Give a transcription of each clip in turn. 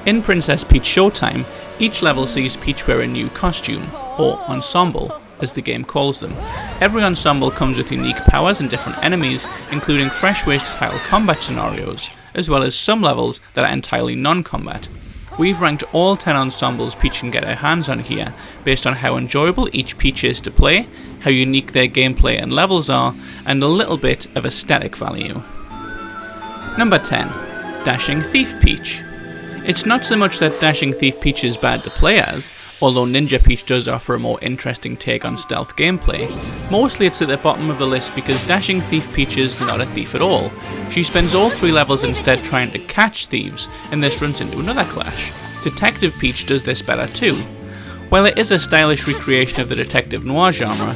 In Princess Peach Showtime, each level sees Peach wear a new costume, or ensemble, as the game calls them. Every ensemble comes with unique powers and different enemies, including fresh ways to tackle combat scenarios, as well as some levels that are entirely non-combat. We've ranked all 10 ensembles Peach can get her hands on here, based on how enjoyable each Peach is to play, how unique their gameplay and levels are, and a little bit of aesthetic value. Number 10. Dashing Thief Peach. It's not so much that Dashing Thief Peach is bad to play as, although Ninja Peach does offer a more interesting take on stealth gameplay. Mostly it's at the bottom of the list because Dashing Thief Peach is not a thief at all. She spends all 3 levels instead trying to catch thieves, and this runs into another clash. Detective Peach does this better too. While it is a stylish recreation of the detective noir genre,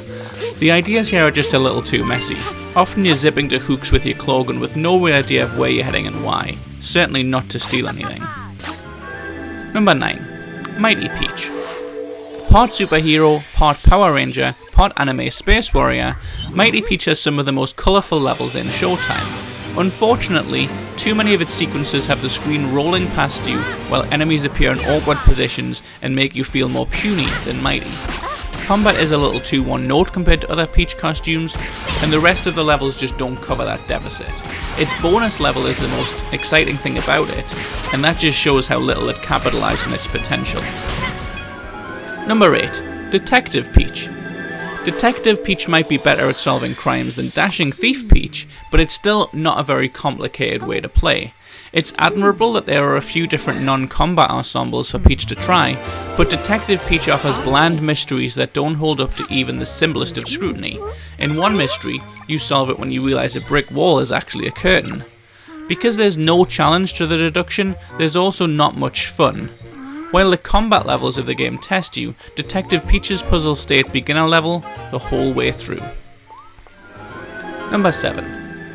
the ideas here are just a little too messy. Often you're zipping to hooks with your claw gun with no real idea of where you're heading and why. Certainly not to steal anything. Number 9. Mighty Peach. Part superhero, part Power Ranger, part anime space warrior, Mighty Peach has some of the most colourful levels in Showtime. Unfortunately, too many of its sequences have the screen rolling past you while enemies appear in awkward positions and make you feel more puny than mighty. Combat is a little too one-note compared to other Peach costumes, and the rest of the levels just don't cover that deficit. Its bonus level is the most exciting thing about it, and that just shows how little it capitalised on its potential. Number 8. Detective Peach. Detective Peach might be better at solving crimes than Dashing Thief Peach, but it's still not a very complicated way to play. It's admirable that there are a few different non-combat ensembles for Peach to try, but Detective Peach offers bland mysteries that don't hold up to even the simplest of scrutiny. In one mystery, you solve it when you realise a brick wall is actually a curtain. Because there's no challenge to the deduction, there's also not much fun. While the combat levels of the game test you, Detective Peach's puzzles stay at beginner level the whole way through. Number 7.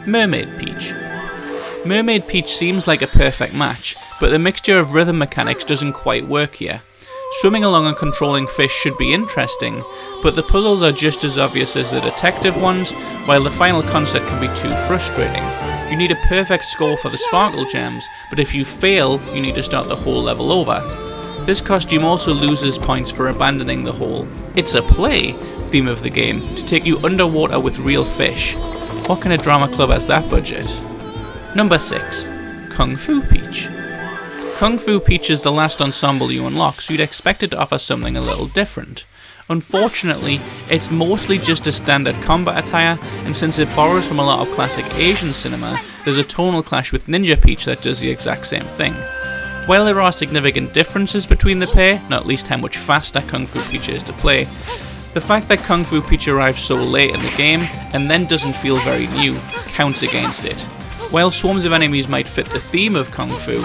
Mermaid Peach. Mermaid Peach seems like a perfect match, but the mixture of rhythm mechanics doesn't quite work here. Swimming along and controlling fish should be interesting, but the puzzles are just as obvious as the detective ones, while the final concert can be too frustrating. You need a perfect score for the sparkle gems, but if you fail, you need to start the whole level over. This costume also loses points for abandoning the whole "it's a play" theme of the game to take you underwater with real fish. What kind of drama club has that budget? Number 6. Kung Fu Peach. Kung Fu Peach is the last ensemble you unlock, so you'd expect it to offer something a little different. Unfortunately, it's mostly just a standard combat attire, and since it borrows from a lot of classic Asian cinema, there's a tonal clash with Ninja Peach that does the exact same thing. While there are significant differences between the pair, not least how much faster Kung Fu Peach is to play, the fact that Kung Fu Peach arrives so late in the game, and then doesn't feel very new, counts against it. While swarms of enemies might fit the theme of Kung Fu,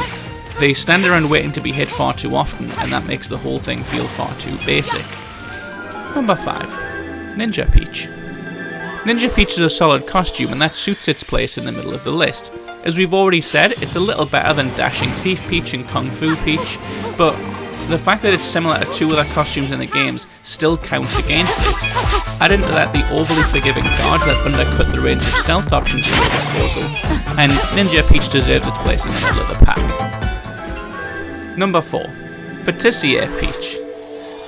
they stand around waiting to be hit far too often, and that makes the whole thing feel far too basic. Number 5. Ninja Peach. Ninja Peach is a solid costume, and that suits its place in the middle of the list. As we've already said, it's a little better than Dashing Thief Peach and Kung Fu Peach, but the fact that it's similar to 2 other costumes in the games still counts against it. Add into that the overly forgiving guards that undercut the range of stealth options at your disposal, and Ninja Peach deserves its place in the middle of the pack. Number 4. Patissier Peach.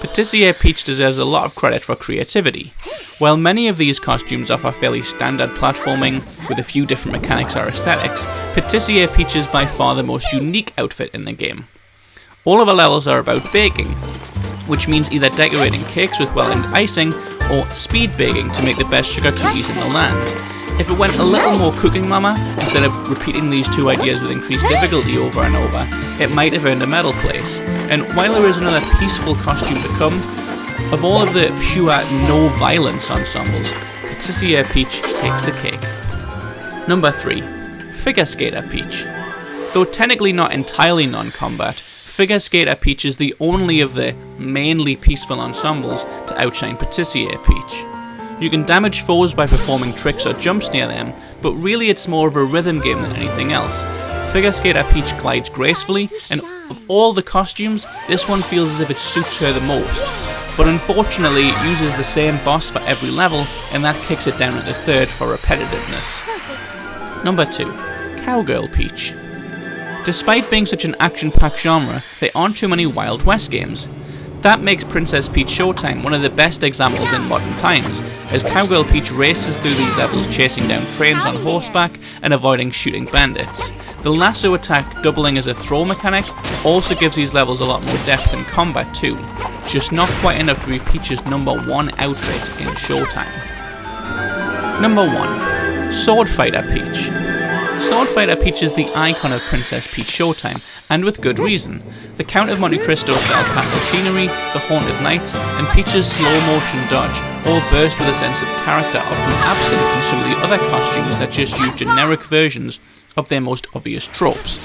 Patissier Peach deserves a lot of credit for creativity. While many of these costumes offer fairly standard platforming with a few different mechanics or aesthetics, Patissier Peach is by far the most unique outfit in the game. All of the levels are about baking, which means either decorating cakes with well-aimed icing or speed baking to make the best sugar cookies in the land. If it went a little more cooking mama, instead of repeating these 2 ideas with increased difficulty over and over, it might have earned a medal place. And while there is another peaceful costume to come, of all of the pure no-violence ensembles, Patissier Peach takes the cake. Number 3. Figure Skater Peach. Though technically not entirely non-combat, Figure Skater Peach is the only of the mainly peaceful ensembles to outshine Patissier Peach. You can damage foes by performing tricks or jumps near them, but really it's more of a rhythm game than anything else. Figure Skater Peach glides gracefully, and of all the costumes, this one feels as if it suits her the most. But unfortunately, it uses the same boss for every level, and that kicks it down at the 3rd for repetitiveness. Number 2. Cowgirl Peach. Despite being such an action-packed genre, there aren't too many Wild West games. That makes Princess Peach Showtime one of the best examples in modern times, as Cowgirl Peach races through these levels chasing down trains on horseback and avoiding shooting bandits. The lasso attack doubling as a throw mechanic also gives these levels a lot more depth in combat too, just not quite enough to be Peach's #1 outfit in Showtime. Number 1. Sword Fighter Peach. Sword Fighter Peach is the icon of Princess Peach Showtime, and with good reason. The Count of Monte Cristo style castle scenery, the Haunted Knight, and Peach's slow motion dodge all burst with a sense of character often absent in some of the other costumes that just use generic versions of their most obvious tropes.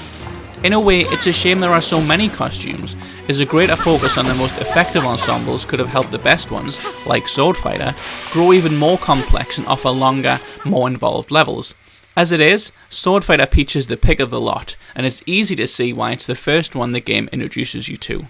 In a way, it's a shame there are so many costumes, as a greater focus on the most effective ensembles could have helped the best ones, like Sword Fighter, grow even more complex and offer longer, more involved levels. As it is, Sword Fighter Peach is the pick of the lot, and it's easy to see why it's the first one the game introduces you to.